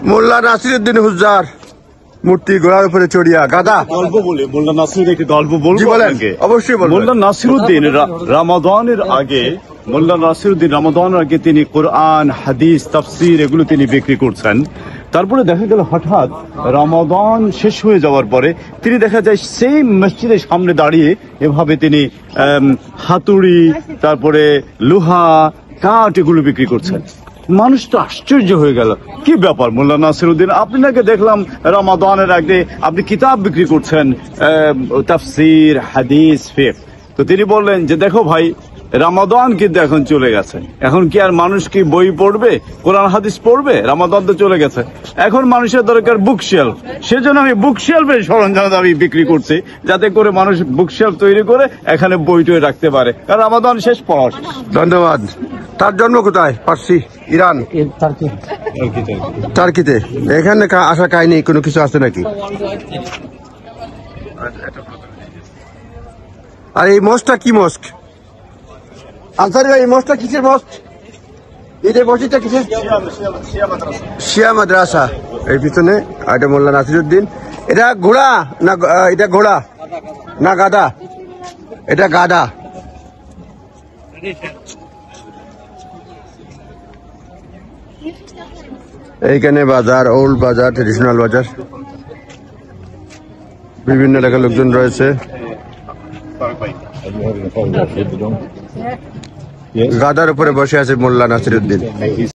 মোল্লা নাসিরউদ্দিন হুজ্জার মূর্তি ঘোড়ার উপরে চড়িয়া গাদা গল্প বলে মোল্লা নাসির একটি গল্প জি বলবো বলেন, আপনাকে। অবশ্যই বলবেন। মোল্লা নাসিরউদ্দিন রমাদানের আগে রমাদানের আগে তিনি কোরআন, হাদিস, তাফসীর এগুলো তিনি বিক্রি করছেন। তারপরে দেখা গেল হঠাৎ রমাদান শেষ হয়ে যাওয়ার পরে তিনি দেখা যায় সেই মসজিদের সামনে দাঁড়িয়ে এভাবে তিনি হাতুড়ি, তারপরে লোহা, কাঠ এগুলো বিক্রি করছেন। মানুষ তো আশ্চর্য হয়ে গেল, কি ব্যাপার মোল্লা নাসিরউদ্দিন, আপনাকে দেখলাম রমাদানের আগে আপনি কিতাব বিক্রি করছেন, তাফসীর, হাদিস, ফিকহ। তো তিনি বললেন যে দেখো ভাই, রমাদান কিন্তু এখন চলে গেছে, এখন কি আর মানুষ কি বই পড়বে, কোরআন হাদিস পড়বে? রমাদান তো চলে গেছে, এখন মানুষের দরকার বুকশেলফ। সেজন্য আমি বুকশেলফের সরঞ্জাম আমি বিক্রি করছি, যাতে করে মানুষ বুকশেলফ তৈরি করে এখানে বই টই রাখতে পারে, কারণ রমাদান শেষ, পড়া শেষ। ধন্যবাদ। তার জন্ম কোথায়? পার্সি, ইরান, টার্কিতে। এখানে আসা কাহিনী কোনো কিছু আছে নাকি? আর এই মস্কটা কি মস্ক? আনসারি ভাই, এই মস্কটা কিসের মস্ক? এই যে মসজিদটা কিসের? শিয়া মাদ্রাসা। এই পিছনে এটা মোল্লা নাসিরউদ্দিন। এটা ঘোড়া না, এটা ঘোড়া না গাধা? এটা গাধা। এইখানে বাজার, ওল্ড বাজার, ট্রেডিশনাল বাজার, বিভিন্ন এলাকার লোকজন রয়েছে। গাদার উপরে বসে আছে মোল্লা নাসিরউদ্দিন।